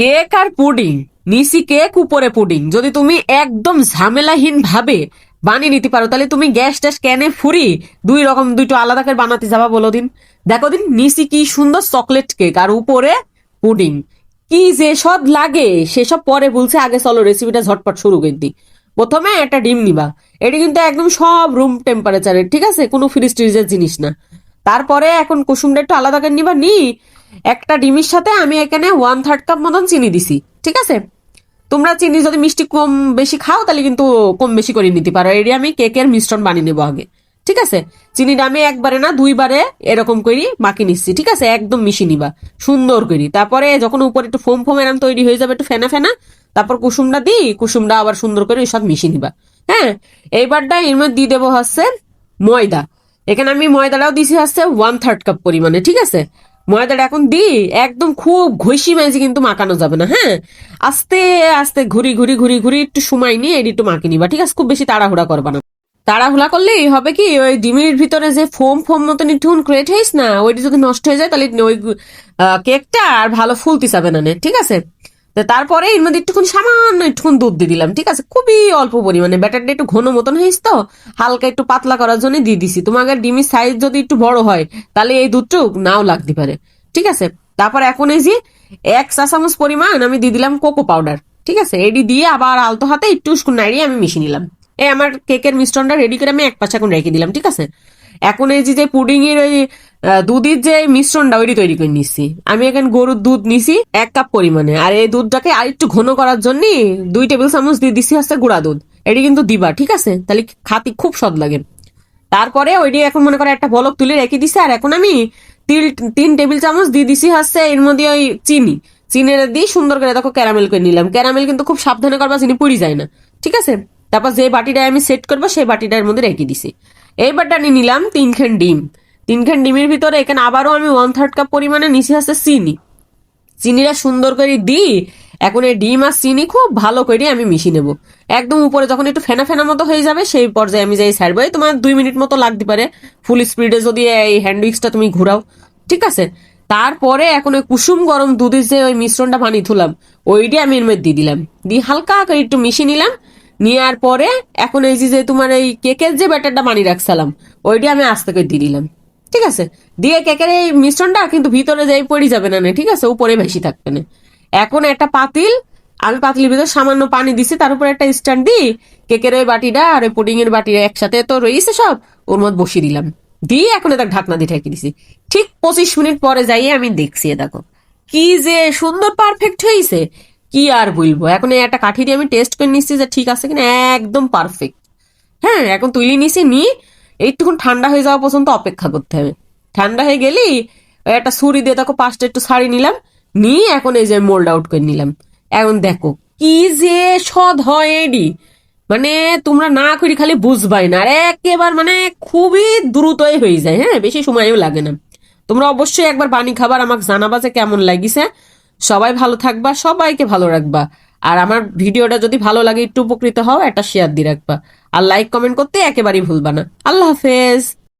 Cake আর pudding, নিচি cake উপরে pudding যদি তুমি একদম ঝামেলাহীন ভাবে বানিয়ে নিতে পারো, তাহলে তুমি গ্যাস ট্যাস ক্যানে ফুরি দুই রকম দুটো আলাদা করে বানাতে যাবা বলো দিন। দেখো দিন নিচি কি সুন্দর চকলেট কেক আর উপরে পুডিং, কি যে স্বাদ লাগে সেসব পরে বলছে, আগে চলো রেসিপিটা ঝটপট শুরু করে দিই। প্রথমে একটা ডিম নিবা, এটি কিন্তু একদম সব রুম টেম্পারেচারের, ঠিক আছে, কোনো ফ্রিজ ট্রিজের জিনিস না। তারপরে এখন কুসুমটা একটু আলাদা করে নিবা, একটা ডিমের সাথে আমি এখানে 1/3 কাপ মতন চিনি দিছি, ঠিক আছে। তোমরা চিনি যদি মিষ্টি কম বেশি খাও তাহলে কিন্তু কম বেশি করে নিতে পারো। এটি আমি কেকের মিশ্রণ বানিয়ে নেবো আগে, ঠিক আছে। চিনিটা আমি একবারে না দুইবারে এরকম করি মাখি নিচ্ছি, ঠিক আছে, একদম মিশিয়ে নিবা সুন্দর করি। তারপরে যখন উপরে একটু ফোম ফোম এরম তৈরি হয়ে যাবে, একটু ফেনা ফেনা, তারপর কুসুমটা দিই, কুসুমটা আবার সুন্দর করে সব মিশিয়ে নিবা। হ্যাঁ, এইবারটা এর মধ্যে দিয়ে দেবো হচ্ছে ময়দা। এখানে আমি ময়দাটাও দিছি হচ্ছে 1/3 কাপ পরিমাণে, ঠিক আছে। ময়দাটা এখন দিই, একদম খুব ঘষি মেজে কিন্তু মাখানো যাবে না, হ্যাঁ, আস্তে আস্তে ঘুরি ঘুরি ঘুরি ঘুরি একটু সময় নিয়ে এটি একটু মাখিয়ে নিবা, ঠিক আছে। খুব বেশি তাড়াহুড়া করবা না, তাড়াহুড়া করলেই হবে কি ওই ডিমের ভিতরে যে ফোম ফোম মতন একটু ক্রিয়েট হয়েছ না, ওইটি যদি নষ্ট হয়ে যায় তাহলে ওই কেকটা আর ভালো ফুলতে যাবে না, ঠিক আছে। তো তারপরে এর মধ্যে একটুখানি সামান্য একটুখানি দুধ দিয়ে দিলাম, ঠিক আছে, খুবই অল্প পরিমাণে। ব্যাটারটা একটু ঘন মতন হয়েছে তো হালকা একটু পাতলা করার জন্য দিয়ে দিছি। তোমাদের ডিমের সাইজ যদি একটু বড় হয় তাহলে এই দুধটুক নাও লাগতে পারে, ঠিক আছে। তারপর এখন এই যে 1 চা চামচ পরিমাণ আমি দিয়ে দিলাম কোকো পাউডার, ঠিক আছে। এটি দিয়ে আবার আলতো হাতে একটু নাড়িয়ে আমি মিশিয়ে নিলাম। এই আমার কেকের মিশ্রণটা রেডি করে আমি এক পাশে এখন রেখে দিলাম, ঠিক আছে। এখন এই যে পুডিং এর ওই দুধের যে মিশ্রণটা ওইটি তৈরি করে নিচ্ছি। আমি এখানে গরুর দুধ নিছি 1 কাপ পরিমাণে, আর এই দুধটাকে আর একটু ঘন করার জন্য 2 টেবিল চামচ দিয়ে দিচ্ছি হচ্ছে গুঁড়া দুধ। এটি কিন্তু দিবা, ঠিক আছে, তাহলে খাতি খুব স্বাদ লাগে। তারপরে ওইটি এখন মনে করো একটা বলক তুলে রেখে দিছি। আর এখন আমি 3 টেবিল চামচ দিয়ে দিছি হচ্ছে এর মধ্যে ওই চিনিটা দিয়ে সুন্দর করে দেখো ক্যারামেল করে নিলাম। ক্যারামেল কিন্তু খুব সাবধানে করবা, চিনি পুড়ি যায় না, ঠিক আছে। তারপর যে বাটিটায় আমি সেট করবো সেই বাটিটার মধ্যে রেখে দিছি। এইবারটা নিয়ে নিলাম 3 খান ডিম। 3 খান ডিমের ভিতরে এখানে আবারও আমি 1/3 কাপ পরিমাণে নিচে হচ্ছে চিনিটা সুন্দর করে দিই। এখন এই ডিম আর চিনি খুব ভালো করে আমি মিশিয়ে নেবো। একদম উপরে যখন একটু ফেনা ফেনা মতো হয়ে যাবে সেই পর্যায়ে আমি যাই ছাড়বো। তোমার 2 মিনিট মতো লাগতে পারে ফুল স্পিডে যদি এই হ্যান্ড উইক্সটা তুমি ঘুরাও, ঠিক আছে। তারপরে এখন ওই কুসুম গরম দুধের যে ওই মিশ্রণটা বানিয়ে তুলাম ওইটি আমি এর মধ্যে দিয়ে দিলাম, দিয়ে হালকা করে একটু মিশিয়ে নিলাম। নেওয়ার পরে এখন এই যে তোমার এই কেকের যে ব্যাটারটা বানিয়ে রাখছিলাম ওইটি আমি আস্তে করে দিয়ে দিলাম, ঠিক আছে। দিয়ে কেকের এই মিশ্রণটা কিন্তু ভিতরে যাই পড়ে যাবে না, ঠিক আছে, উপরে ভেসে থাকবে না। এখন একটা পাতিল, আমি পাতিলের ভিতরে সামান্য পানি দিছি, তার উপর একটা স্ট্যান্ড দিই কেকের ওই বাটিটা আর ওই পুডিং এর বাটিটা একসাথে তো রয়েছে সব, ওর মধ্যে বসিয়ে দিলাম। দিয়ে এখন এটা ঢাকনা দিয়ে ঢেকে দিছি। ঠিক 25 মিনিট পরে যাই আমি দেখছি, দেখো কি যে সুন্দর পারফেক্ট হয়েছে, কি আর বলবো। এখন এই একটা কাঠি দিয়ে আমি টেস্ট করে নিচ্ছি যে ঠিক আছে কিনা, একদম পারফেক্ট। হ্যাঁ, এখন তুলে নিছি, একটুক্ষণ ঠান্ডা হয়ে যাওয়া পর্যন্ত অপেক্ষা করতে হবে। ঠান্ডা হয়ে গেলি ওই একটা ছুরি দিয়ে দেখো পাঁচটা একটু ছাড়িয়ে নিলাম, নিয়ে এখন এই যে মোল্ড আউট করে নিলাম। এখন দেখো কি যে স্বাদ হয় এডি, মানে তোমরা না করি খালি বুঝবাই না, আর একেবারে মানে খুবই দ্রুতই হয়ে যায়, হ্যাঁ, বেশি সময়ও লাগে না। তোমরা অবশ্যই একবার বানিয়ে খাবার, আমাকে জানাবা যে কেমন লাগিছে। সবাই ভালো থাকবা, সবাইকে ভালো রাখবা। আর আমার ভিডিওটা যদি ভালো লাগে একটু উপকৃত হও, একটা শেয়ার দিয়ে রাখবা, আর লাইক কমেন্ট করতে একেবারেই ভুলবা না। আল্লাহ হাফেজ।